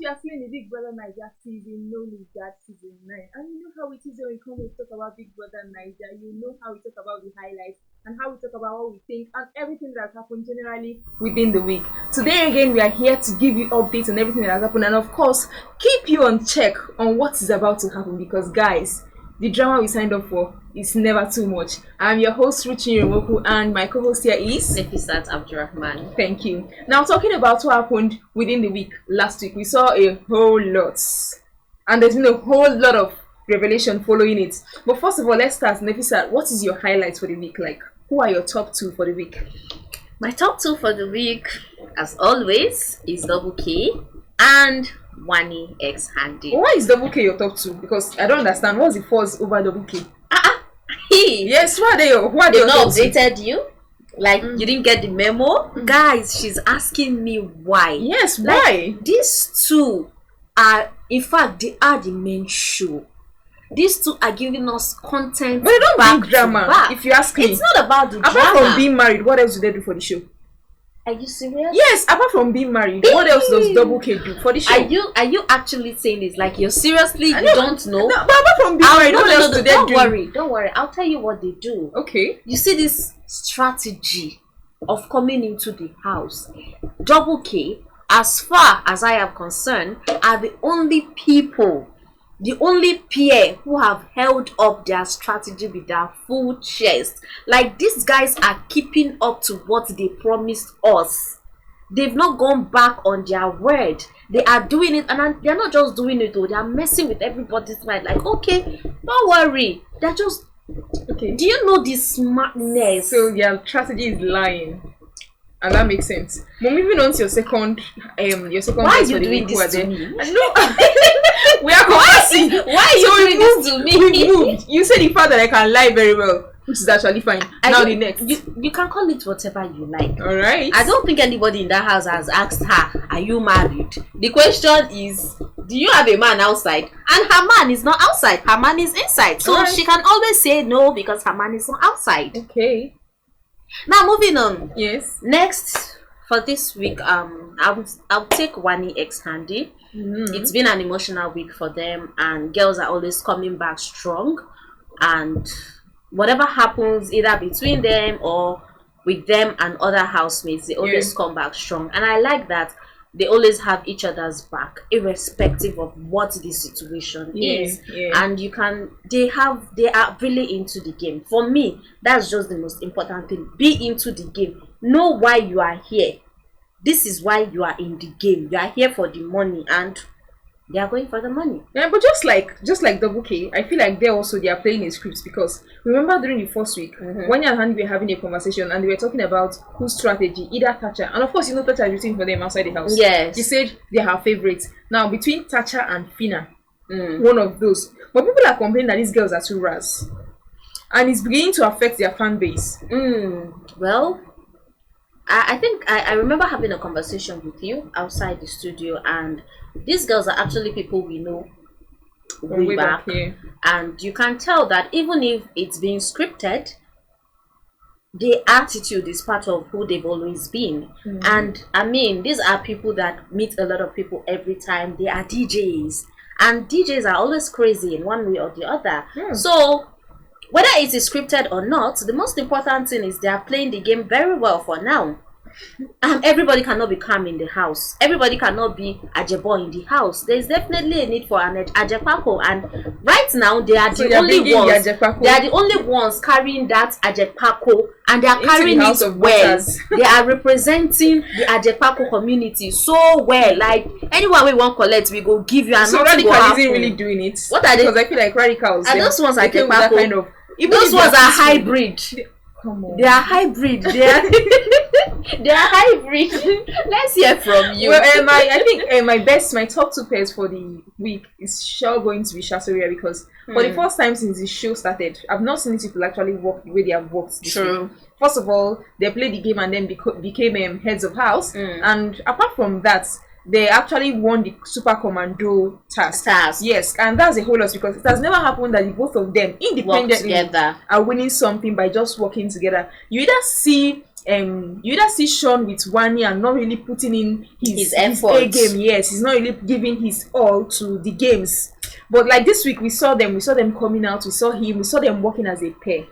you are seeing the Big Brother Naija season, no need that season 9. And you know how it is when we come to talk about Big Brother Naija. You know how we talk about the highlights and how we talk about what we think and everything that happened generally within the week. Today again, we are here to give you updates on everything that has happened and of course, keep you on check on what is about to happen because guys, the drama we signed up for is never too much. I'm your host, Ruchi Yomoku, and my co-host here is Nefisat Abdurrahman. Thank you. Now, talking about what happened within the week, last week, we saw a whole lot. And there's been a whole lot of revelation following it. But first of all, let's start. Nefisat, what is your highlights for the week? Like, who are your top two for the week? My top two for the week, as always, is DoubleKay and Wanni X Handi. Why is DoubleKay your top two? Because I don't understand. What's the force over DoubleKay? Yes, who are they? Who are they? They've not updated you? Like, you didn't get the memo? Guys, she's asking me why. Yes, like, why? These two are, in fact, they are the main show. These two are giving us content. But they don't bring drama, if you ask me. It's not about the apart drama. Apart from being married, what else do they do for the show? Are you serious? Yes, apart from being married, what else does DoubleKay do for the show? Are you actually saying this? Like, you're seriously, you don't know? No, but apart from being married, what else do they do? Don't worry. I'll tell you what they do. Okay. You see this strategy of coming into the house. DoubleKay, as far as I am concerned, are the only people, the only pair who have held up their strategy with their full chest. Like, these guys are keeping up to what they promised us. They've not gone back on their word. They are doing it, and they're not just doing it though. They are messing with everybody's mind. Like, okay, don't worry. They're just okay. Do you know the smartness? So their strategy is lying. And that makes sense. But moving on to your second why are you doing this to me? No, we are conversing. Why are you doing this to me? We moved. You said the fact that I can lie very well, which is actually fine. Now the next. You can call it whatever you like. Alright. I don't think anybody in that house has asked her, are you married? The question is, do you have a man outside? And her man is not outside. Her man is inside. So she can always say no because her man is not outside. Okay. Now moving on. Yes. Next for this week, I'll take Wanni X Handi. It's been an emotional week for them, and girls are always coming back strong. And whatever happens, either between them or with them and other housemates, they always come back strong. And I like that they always have each other's back, irrespective of what the situation is. And they are really into the game. For me, that's just the most important thing. Be into the game. Know why you are here. This is why you are in the game. You are here for the money, and they are going for the money. Yeah, but just like DoubleKay, I feel like they are playing a script because remember during the first week, Wanni and Handi were having a conversation and they were talking about whose strategy, either Thatcher, and of course Thatcher is waiting for them outside the house. Yes. She said they are her favorites. Now between Thatcher and Fina, one of those. But people are complaining that these girls are too ras. And it's beginning to affect their fan base. Well, I think I remember having a conversation with you outside the studio, and these girls are actually people we know way back. And you can tell that even if it's being scripted, their attitude is part of who they've always been. And I mean, these are people that meet a lot of people every time. They are DJs, and DJs are always crazy in one way or the other. So whether it is scripted or not, the most important thing is they are playing the game very well for now. And everybody cannot be calm in the house. Everybody cannot be Ajebo in the house. There is definitely a need for an Ajepako, and right now they are the only ones. They are the only ones carrying that Ajepako, and they are carrying it well. They are representing the Ajepako community so well. Like, anyone we want collect, we go give you. And so Radical isn't really doing it. What are they? Because I feel like Radicals. And those ones are Ajepako. Kind of, those ones are hybrid. Come on. They are hybrid. They are hybrid. Let's hear from you. Well, I think my top two pairs for the week is sure going to be Shasoria because for the first time since the show started, I've not seen people actually work the way they have worked this week. First of all, they played the game and then became heads of house, and apart from that, they actually won the Super Commando task. Yes, and that's a whole lot because it has never happened that the both of them independently are winning something by just working together. You either see you either see Sean with Wanni and not really putting in his effort. A game. Yes, he's not really giving his all to the games. But like this week, we saw them coming out. We saw them working as a pair.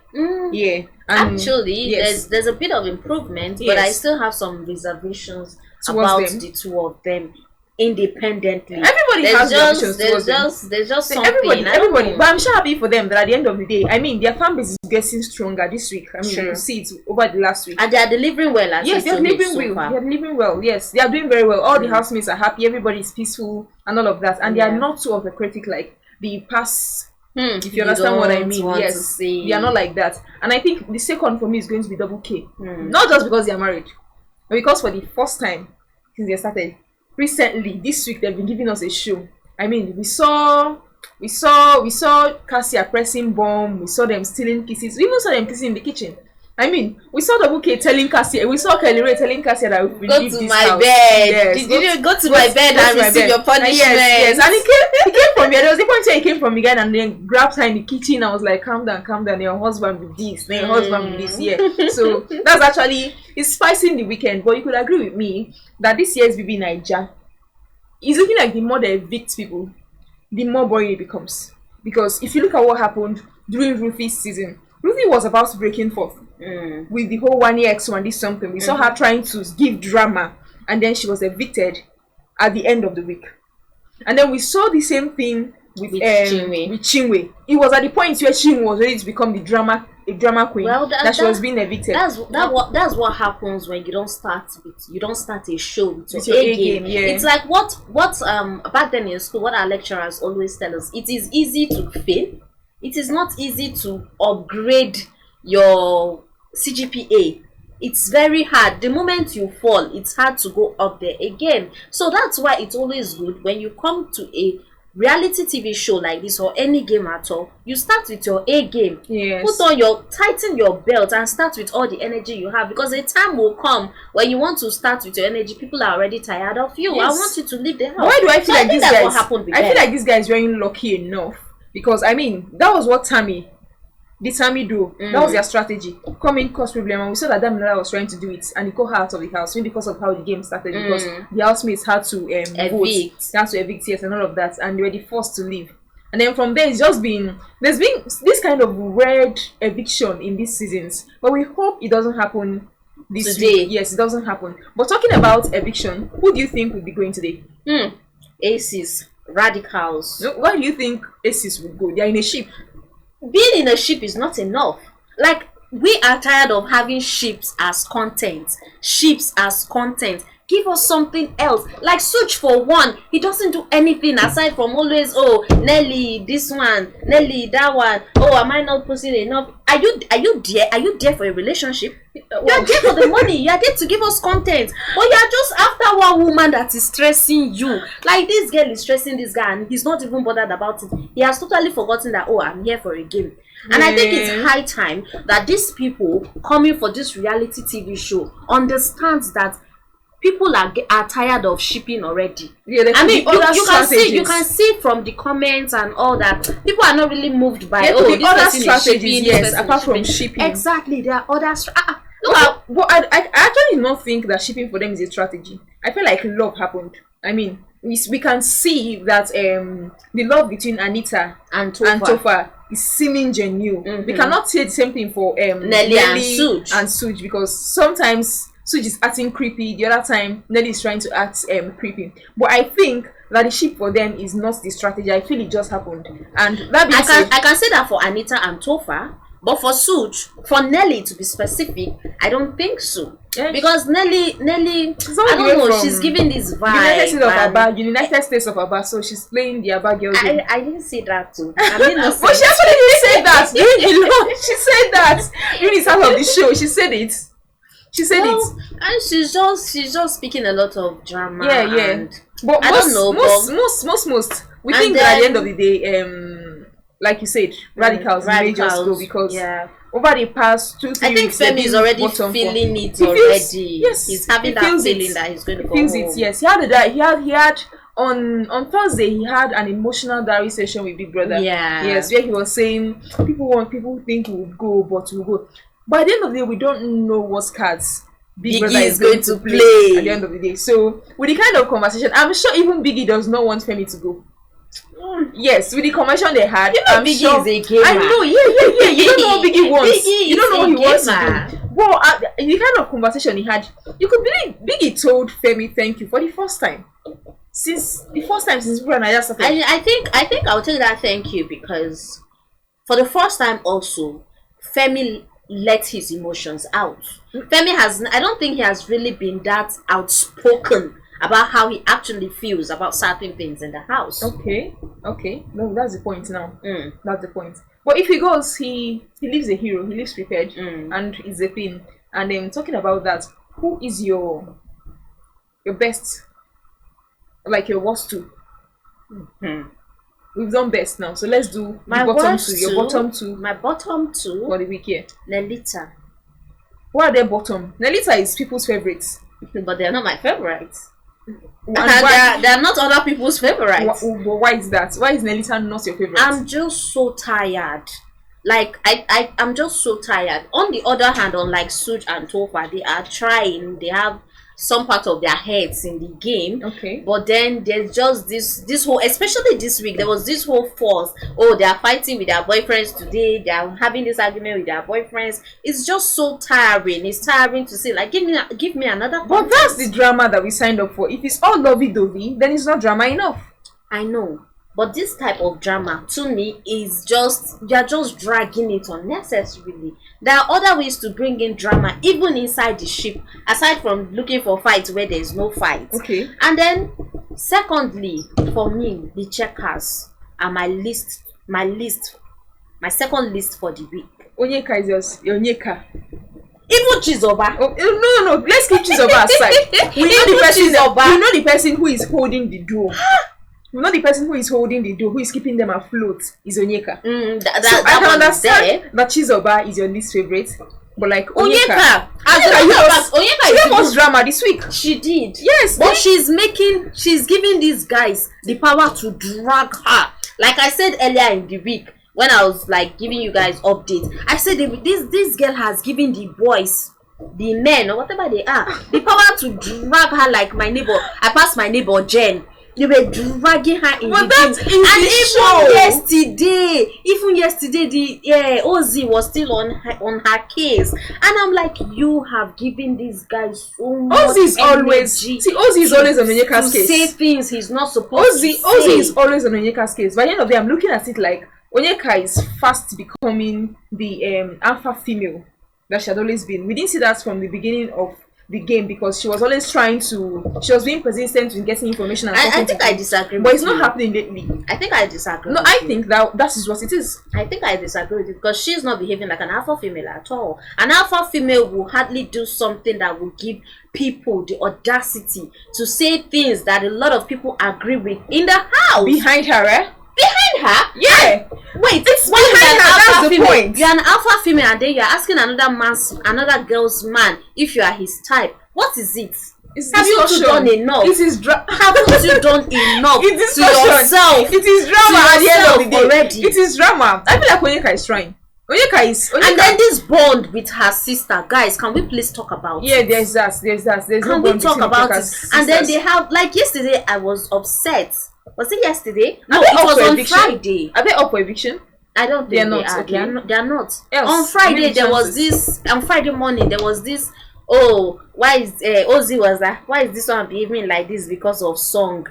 Yeah, and actually, yes, there's a bit of improvement, but I still have some reservations about the two of them independently. Everybody has reservations. There's just something. Everybody. But I'm sure happy for them that at the end of the day, I mean, their fan base is getting stronger this week. I mean, you see it over the last week, and they are delivering well. Yes, they're delivering well. They're delivering well. Yes, they are doing very well. All the housemates are happy. Everybody is peaceful and all of that, and they are not too of a critic like the past. If you understand what I mean, yes, they are not like that. And I think the second for me is going to be DoubleKay. Not just because they are married, but because for the first time since they started recently, this week they've been giving us a show. I mean, we saw Cassia pressing bomb. We saw them stealing kisses. We even saw them kissing in the kitchen. I mean, we saw DoubleKay telling Cassia. We saw Kelly Ray telling Cassia that we leave this house. Go to my bed. Did you go to my bed and receive your punishment? Yes. And he came from here. There was a point where he came from again and then grabbed her in the kitchen. I was like, calm down. Your husband with this. Your husband with this. Yeah. So that's actually, it's spicing the weekend. But you could agree with me that this year's BBNAIJA is looking like the more they evict people, the more boring it becomes. Because if you look at what happened during Ruthie's season, Ruthie was about breaking forth with the whole Wanni X Handi something. We saw her trying to give drama, and then she was evicted at the end of the week. And then we saw the same thing with Chinwe. It was at the point where Chinwe was ready to become a drama queen. Well, that she was being evicted. That's what happens when you don't start a show with your A game. Yeah. It's like what back then in school, what our lecturers always tell us: it is easy to fail. It is not easy to upgrade your CGPA. It's very hard. The moment you fall, it's hard to go up there again. So that's why it's always good when you come to a reality TV show like this or any game at all, you start with your A game. Yes. Tighten your belt and start with all the energy you have, because a time will come when you want to start with your energy, people are already tired of you. Yes. I want you to leave the house. Why do I feel like this guy? I feel like this guy is very lucky enough, because I mean that was what Tammy do. That was their strategy. Come in, cause problem, and we saw that Damina was trying to do it, and he got her out of the house because of how the game started. Because the housemates had to vote, they had to evict, yes, and all of that, and they were the first to leave. And then from there, there's been this kind of weird eviction in these seasons, but we hope it doesn't happen this week. Yes, it doesn't happen. But talking about eviction, who do you think would be going today? Aces, radicals. Why do you think Aces would go? They are in a ship. Being in a ship is not enough. Like, we are tired of having ships as content. Give us something else. Like Such, for one, he doesn't do anything aside from always, oh, Nelly this one, Nelly that one, oh, am I not posting enough? Are you there for a relationship? You are there for the money. You are there to give us content, but you are just after one woman that is stressing you. Like, this girl is stressing this guy and he's not even bothered about it. He has totally forgotten that, oh, I'm here for a game. And I think it's high time that these people coming for this reality TV show understands that people are tired of shipping already. I mean, you can see from the comments and all that people are not really moved by this other strategies. Yes, apart from shipping. Exactly, there are other but I actually do not think that shipping for them is a strategy. I feel like love happened. I mean, we can see that the love between Anita and Topher is seeming genuine. We cannot say the same thing for Nelly and Suj, because sometimes Suj is acting creepy, the other time Nelly is trying to act creepy. But I think that the ship for them is not the strategy. I feel it just happened. And that being said, I can say that for Anita and Topher, but for Suj, for Nelly to be specific, I don't think so. Yes. Because Nelly, I don't know, she's giving this vibe. United States of Abba, so she's playing the Abba girl game. I didn't say that too. I mean, but she actually didn't say that. She said that during the start of the show. She said it. And she's just speaking a lot of drama. And but I don't know. Most. We think that at the end of the day, like you said, radicals may just go, because over the past 2-3 weeks, I think Femi is already feeling it already. Yes, he's having that feeling that he's going to go home. Yes, he had on Thursday he had an emotional diary session with Big Brother. Yeah. Yes, where he was saying people think we'll go, but we'll go. But at the end of the day, we don't know what cards Big Brother Biggie is going to play at the end of the day. So with the kind of conversation, I'm sure even Biggie does not want Femi to go. Yes, with the conversation they had, I'm Biggie sure. is a gamer. I know, yeah. You don't know what Biggie wants. You don't know what he wants to do. Well, in the kind of conversation he had, you could believe Biggie told Femi thank you for the first time. Since BBNAIJA started. I think I'll take that thank you, because for the first time also, Femi let his emotions out. Femi I don't think he has really been that outspoken about how he actually feels about certain things in the house. Okay. No, that's the point now. That's the point. But if he goes, he lives a hero. He lives prepared, and is a thing. And then talking about that, who is your best, like your worst two? We've done best now, so let's do My bottom worst two. Your bottom two. My bottom two For the week here. Nelita. Why are they bottom? Nelita is people's favorites. But they're not my favorites. And why, they're not other people's favorites. why is that? Why is Nelita not your favorite? I'm just so tired. Like I'm just so tired. On the other hand, unlike Suj and Tofa, they are trying. They have some part of their heads in the game. Okay. But then there's just this whole, especially this week, there was this whole force. Oh, they are fighting with their boyfriends today. They are having this argument with their boyfriends. It's just so tiring. It's tiring to see. Like, give me another. But that's the drama that we signed up for. If it's all lovey-dovey, then it's not drama enough. I know. But this type of drama, to me, is just, you're just dragging it unnecessarily. There are other ways to bring in drama, even inside the ship, aside from looking for fights where there is no fight. Okay. And then, secondly, for me, the checkers are my second list for the week. Onyeka is your Onyeka. Even Chizoba. Oh, no. Let's keep Chizoba aside. We know the person who is holding the door. Not the person who is holding the door, who is keeping them afloat, is Onyeka. So I can understand that Chizoba is your least favorite, but like Onyeka Onyeka was drama this week. She did. Yes, but she's giving these guys the power to drag her. Like I said earlier in the week, when I was like giving you guys updates, I said this girl has given the boys, the men or whatever they are, the power to drag her like my neighbor. I passed my neighbor Jen. They were dragging her in the game. And even yesterday, the Ozzy was still on her case. And I'm like, you have given these guys so much Ozzy is always on Onyeka's case. Say things he's not supposed to say. Ozzy is always on Onyeka's case. By the end of the day, I'm looking at it like Onyeka is fast becoming the alpha female that she had always been. We didn't see that from the beginning of the game, because she was always she was being persistent in getting information. And I think I disagree, but it's not happening lately. I think I disagree. No, I think that is what it is. I think I disagree with it, because she's not behaving like an alpha female at all. An alpha female will hardly do something that will give people the audacity to say things that a lot of people agree with in the house. Behind her, Behind her? Yeah. Wait, it's behind her. That's the point. You're an alpha female, and then you're asking another girl's man if you are his type. What is it? Have you done enough? It is haven't you done enough to yourself? It is drama at the end of the day. Already. It is drama. I feel like Onyeka is trying. And then this bond with her sister, guys, can we please talk about it? Yeah, there's that. Can we talk about it? And then they have, like yesterday, I was upset. Was it yesterday? No, it was on Friday. Are they up for eviction? I don't think they are. Okay. They are not. Yes. On Friday there was this. On Friday morning there was this. Oh, why is Ozzy was like? Why is this one behaving like this because of song?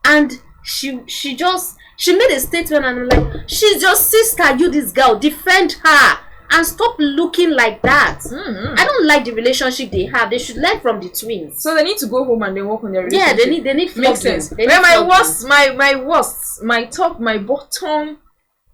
And she made a statement, and I'm like, she's your sister. You, this girl, defend her and stop looking like that. I don't like the relationship they have. They should learn from the twins. So they need to go home and then work on their relationship. Yeah, they need makes sense.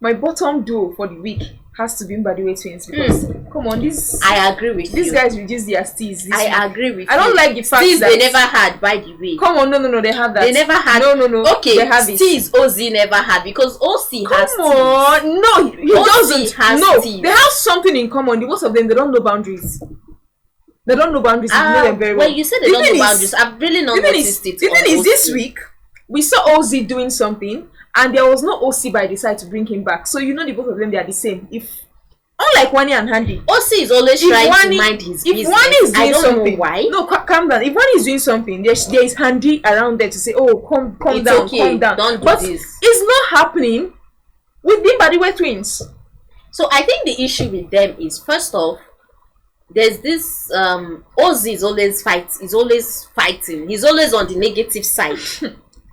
My bottom duo for the week has to be Mbadiwe twins, because come on, I agree with these guys reduce their steez. I agree with I don't like the fact steez that they never had, by the way. Come on, no, they have that. They never had. No. Okay, they have it. Steez Ozzy never had, because Ozzy has. Come on, no, he doesn't. No, steez. They have something in common. The most of them, they don't know boundaries. They don't know boundaries. You know them very well. Well, you said they don't know boundaries. I've really not noticed it. The thing is, this week we saw Ozzy doing something, and there was no OC by the side to bring him back. So you know the both of them, they are the same. If Unlike Wanni and Handi. OC is always trying to mind his business. If Wanni is doing something, know why. No, calm down. If Wanni is doing something, there is Handi around there to say, oh, calm It's down, okay. calm down. Don't do But this. it's not happening with the Badiwe twins. So I think the issue with them is, first off, there's this Oz is always fighting. He's always on the negative side.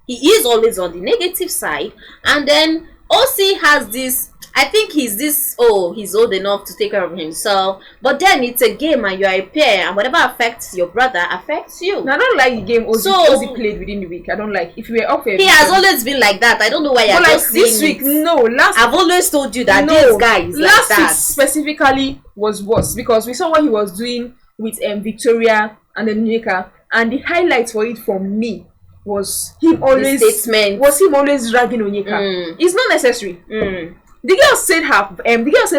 He is always on the negative side. And then OC has this, I think he's old enough to take care of himself. But then it's a game and you're a pair, and whatever affects your brother affects you. Now, I don't like the game Ozzy played within the week. I don't like. If you were up here, he has always been like that. I don't know why you're like just this saying week. it. No, I've always told you that this guy is like last that. week specifically was worse because we saw what he was doing with Victoria and then Nneka, and the highlight for it for me was him always dragging Onyeka. It's not necessary. The girl said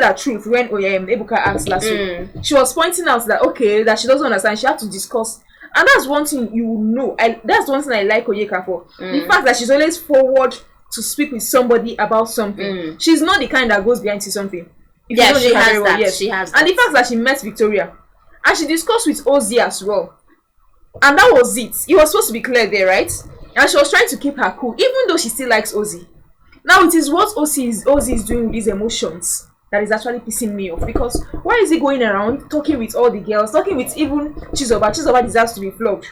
her truth when Ebuka asked last week. She was pointing out that she doesn't understand. She had to discuss, and that's one thing you know. That's one thing I like Onyeka for. The fact that she's always forward to speak with somebody about something. She's not the kind that goes behind to something. She has that. Yes. She has that. And the fact that she met Victoria and she discussed with Ozzy as well, and that was it. It was supposed to be clear there, right? And she was trying to keep her cool, even though she still likes Ozzy. Now it is what Ozzy is doing with these emotions that is actually pissing me off, because why is he going around talking with all the girls, talking with even Chizoba? Chizoba deserves to be flogged.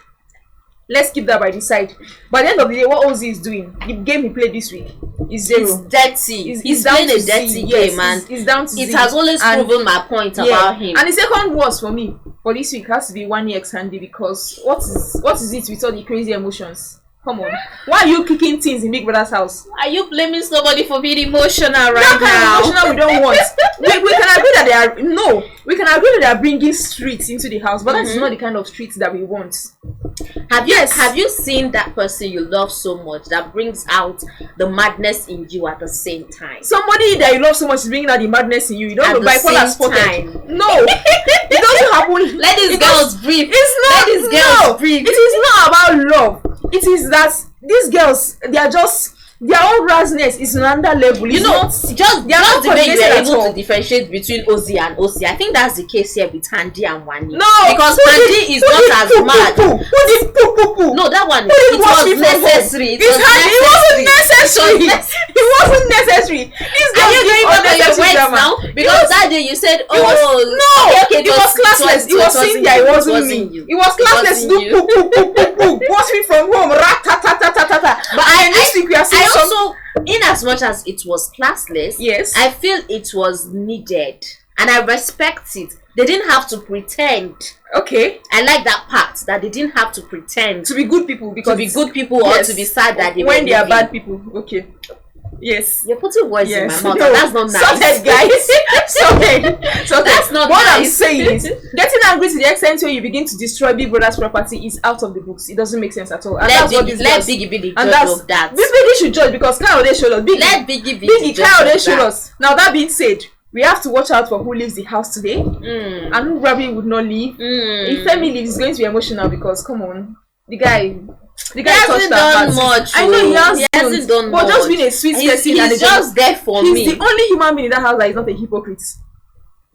Let's keep that by the side. By the end of the day, what Ozzy is doing, the game he played this week, is zero. It's dirty. He's playing a dirty game, man. It's down to it has always proven my point about him. And the second worst for me for this week has to be Wanni X Handi, because what is it with all the crazy emotions? Come on, why are you kicking things in Big Brother's house? Are you blaming somebody for being emotional right that now? Kind of emotional we don't want. we can agree that we can agree that they are bringing streets into the house, but that is not the kind of streets that we want. Have you seen that person you love so much that brings out the madness in you at the same time? Somebody that you love so much is bringing out the madness in you. You don't know bipolar spotted. No, it doesn't happen. Let these girls breathe. It's not. Let these girls breathe. It is not about love. It is that these girls, they are just, their own razness is another level. You know, just the way you are able to differentiate between Ozzy and OC. I think that's the case here with Handi and Wanni. No, because Handi is not as mad. No, that one it was necessary. It wasn't necessary. It wasn't necessary. Are you going back on your words now? Because that day you said, it was classless. It was saying that it wasn't me. It was classless. Watch me from home. But I also, in as much as it was classless, yes, I feel it was needed, and I respect it. They didn't have to pretend. Okay, I like that part, that they didn't have to pretend to be good people, because to be good people, or to be sad that they when they are bad people. Okay. Yes. You're putting words in my mouth. No, that's not nice. Sorted, guys. So that's not what nice. I'm saying is, getting angry to the extent where you begin to destroy Big Brother's property is out of the books. It doesn't make sense at all. And let Biggie be the judge of that. Biggie should judge, because Kyle showed us. Let Biggie be the judge Kyle of showed us. Now that being said, we have to watch out for who leaves the house today and who probably would not leave. If Femi leaves, it's going to be emotional, because come on, the guy hasn't done much. I know he hasn't done much. But just being a sweet person, he's just there for me. He's the only human being in that house that is not a hypocrite.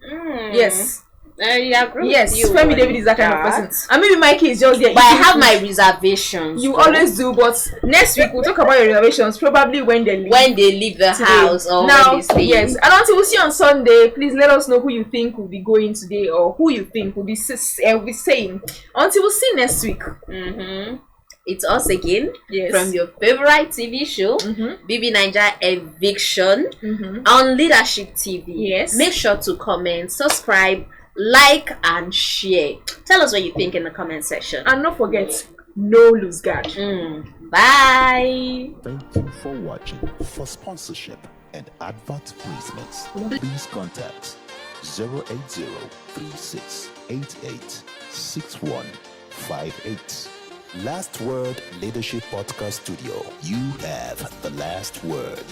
Yes. I agree with you. Femi David is that kind of person. And maybe Mikey is just there. But I have my reservations. You always do, but next week we'll talk about your reservations, probably when they leave the house, or now, when they stay. Yes. And until we see on Sunday, please let us know who you think will be going today, or who you think will be saying. Until we see next week. It's us again, from your favorite TV show, BBNAIJA Eviction, on Leadership TV. Yes. Make sure to comment, subscribe, like, and share. Tell us what you think in the comment section. And don't forget, no lose guard. Bye. Thank you for watching. For sponsorship and advert placements, please contact 080-3688-6158. Last Word Leadership Podcast Studio. You have the last word.